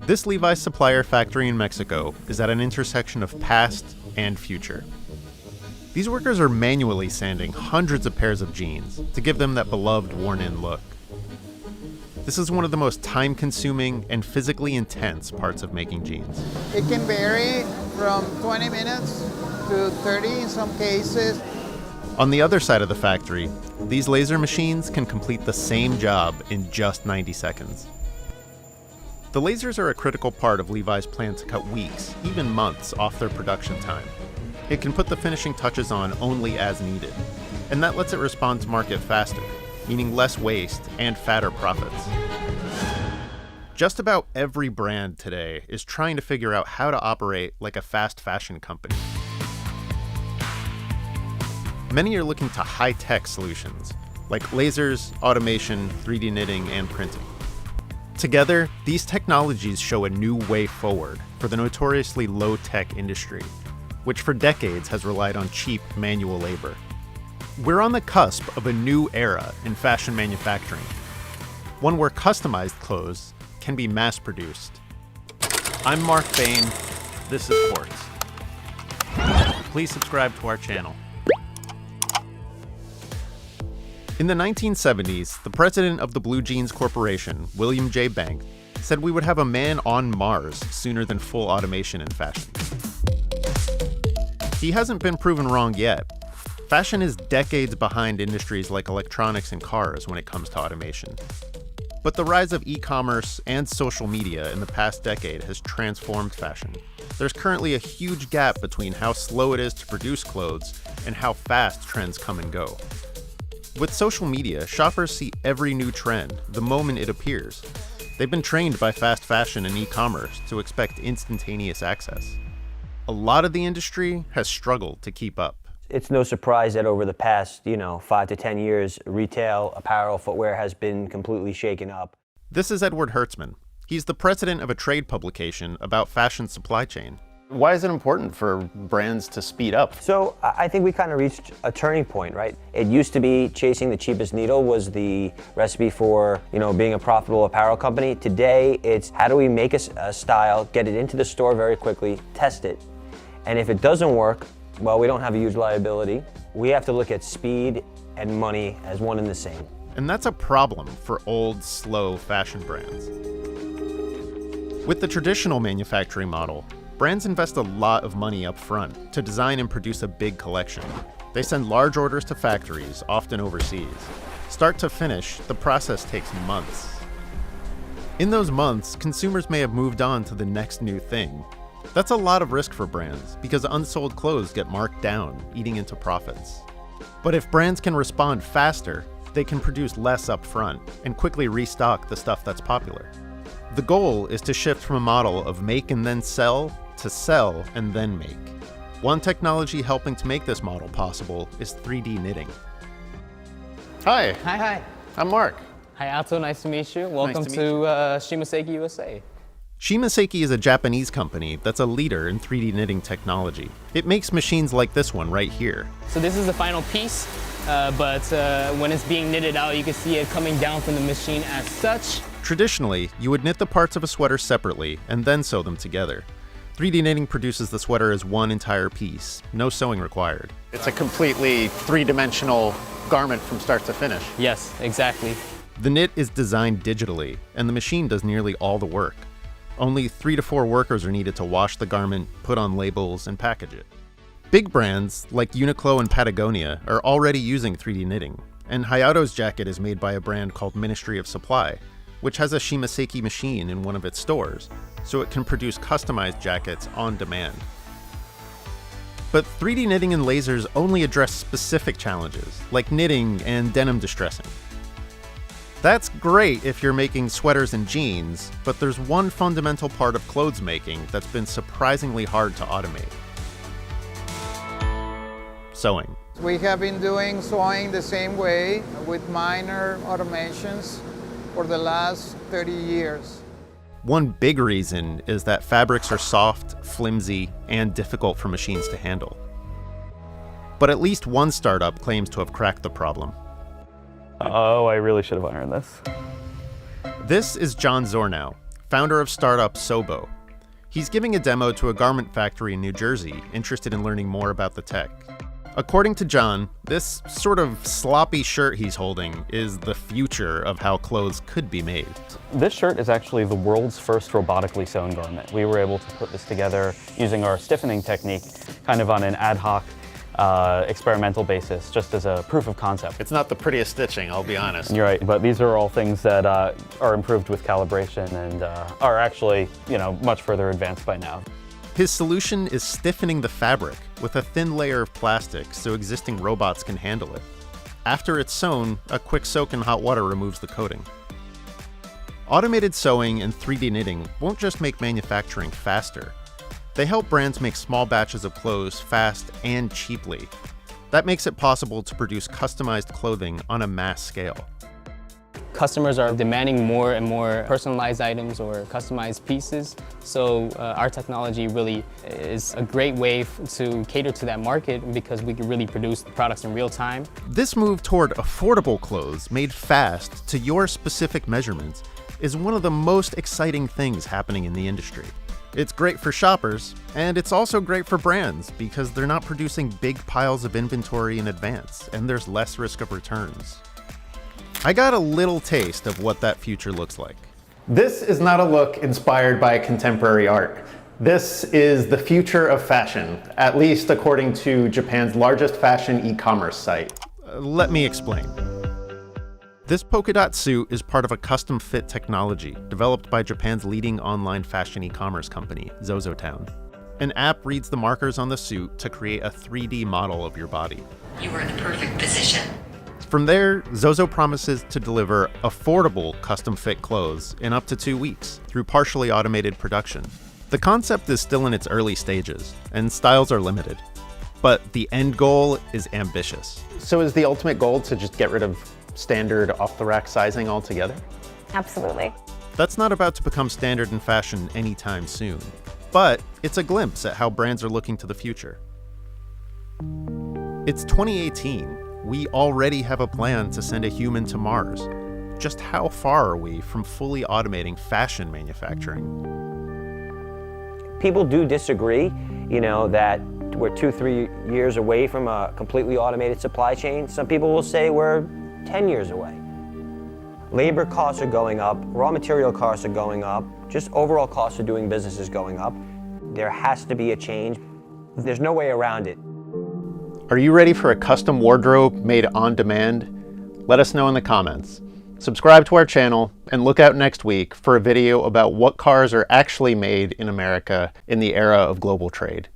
This Levi's supplier factory in Mexico is at an intersection of past and future. These workers are manually sanding hundreds of pairs of jeans to give them that beloved worn-in look. This is one of the most time-consuming and physically intense parts of making jeans. It can vary from 20 minutes to 30 in some cases. On the other side of the factory, these laser machines can complete the same job in just 90 seconds. The lasers are a critical part of Levi's plan to cut weeks, even months, off their production time. It can put the finishing touches on only as needed, and that lets it respond to market faster, meaning less waste and fatter profits. Just about every brand today is trying to figure out how to operate like a fast fashion company. Many are looking to high-tech solutions, like lasers, automation, 3D knitting, and printing. Together, these technologies show a new way forward for the notoriously low-tech industry, which for decades has relied on cheap manual labor. We're on the cusp of a new era in fashion manufacturing, one where customized clothes can be mass-produced. I'm Mark Bain. This is Quartz. Please subscribe to our channel. In the 1970s, the president of the Blue Jeans Corporation, William J. Bank, said we would have a man on Mars sooner than full automation in fashion. He hasn't been proven wrong yet. Fashion is decades behind industries like electronics and cars when it comes to automation. But the rise of e-commerce and social media in the past decade has transformed fashion. There's currently a huge gap between how slow it is to produce clothes and how fast trends come and go. With social media, shoppers see every new trend the moment it appears. They've been trained by fast fashion and e-commerce to expect instantaneous access. A lot of the industry has struggled to keep up. It's no surprise that over the past, 5 to 10 years, retail, apparel, footwear has been completely shaken up. This is Edward Hertzman. He's the president of a trade publication about fashion supply chain. Why is it important for brands to speed up? So I think we kind of reached a turning point, right? It used to be chasing the cheapest needle was the recipe for, being a profitable apparel company. Today, it's how do we make a style, get it into the store very quickly, test it. And if it doesn't work, well, we don't have a huge liability. We have to look at speed and money as one and the same. And that's a problem for old, slow fashion brands. With the traditional manufacturing model, brands invest a lot of money up front to design and produce a big collection. They send large orders to factories, often overseas. Start to finish, the process takes months. In those months, consumers may have moved on to the next new thing. That's a lot of risk for brands because unsold clothes get marked down, eating into profits. But if brands can respond faster, they can produce less up front and quickly restock the stuff that's popular. The goal is to shift from a model of make and then sell to sell and then make. One technology helping to make this model possible is 3D knitting. Hi. Hi. I'm Mark. Hi, Alto. Nice to meet you. Welcome to meet to Shimaseki USA. Shimaseki is a Japanese company that's a leader in 3D knitting technology. It makes machines like this one right here. So this is the final piece, but when it's being knitted out, you can see it coming down from the machine as such. Traditionally, you would knit the parts of a sweater separately and then sew them together. 3D knitting produces the sweater as one entire piece, no sewing required. It's a completely three-dimensional garment from start to finish. Yes, exactly. The knit is designed digitally, and the machine does nearly all the work. Only 3 to 4 workers are needed to wash the garment, put on labels, and package it. Big brands like Uniqlo and Patagonia are already using 3D knitting, and Hayato's jacket is made by a brand called Ministry of Supply, which has a Shimaseki machine in one of its stores, so it can produce customized jackets on demand. But 3D knitting and lasers only address specific challenges, like knitting and denim distressing. That's great if you're making sweaters and jeans, but there's one fundamental part of clothes making that's been surprisingly hard to automate. Sewing. We have been doing sewing the same way with minor automations for the last 30 years. One big reason is that fabrics are soft, flimsy, and difficult for machines to handle. But at least one startup claims to have cracked the problem. Oh, I really should have ironed this. This is John Zornow, founder of startup Sobo. He's giving a demo to a garment factory in New Jersey, interested in learning more about the tech. According to John, this sort of sloppy shirt he's holding is the future of how clothes could be made. This shirt is actually the world's first robotically sewn garment. We were able to put this together using our stiffening technique, kind of on an ad hoc experimental basis, just as a proof of concept. It's not the prettiest stitching, I'll be honest. You're right, but these are all things that are improved with calibration and are actually, much further advanced by now. His solution is stiffening the fabric with a thin layer of plastic so existing robots can handle it. After it's sewn, a quick soak in hot water removes the coating. Automated sewing and 3D knitting won't just make manufacturing faster. They help brands make small batches of clothes fast and cheaply. That makes it possible to produce customized clothing on a mass scale. Customers are demanding more and more personalized items or customized pieces, so our technology really is a great way to cater to that market because we can really produce the products in real time. This move toward affordable clothes made fast to your specific measurements is one of the most exciting things happening in the industry. It's great for shoppers, and it's also great for brands because they're not producing big piles of inventory in advance, and there's less risk of returns. I got a little taste of what that future looks like. This is not a look inspired by contemporary art. This is the future of fashion, at least according to Japan's largest fashion e-commerce site. Let me explain. This polka dot suit is part of a custom fit technology developed by Japan's leading online fashion e-commerce company, ZozoTown. An app reads the markers on the suit to create a 3D model of your body. You are in the perfect position. From there, Zozo promises to deliver affordable custom-fit clothes in up to 2 weeks through partially automated production. The concept is still in its early stages, and styles are limited. But the end goal is ambitious. So is the ultimate goal to just get rid of standard off-the-rack sizing altogether? Absolutely. That's not about to become standard in fashion anytime soon, but it's a glimpse at how brands are looking to the future. It's 2018. We already have a plan to send a human to Mars. Just how far are we from fully automating fashion manufacturing? People do disagree, that we're 2-3 years away from a completely automated supply chain. Some people will say we're 10 years away. Labor costs are going up, raw material costs are going up, just overall costs of doing business is going up. There has to be a change. There's no way around it. Are you ready for a custom wardrobe made on demand? Let us know in the comments. Subscribe to our channel and look out next week for a video about what cars are actually made in America in the era of global trade.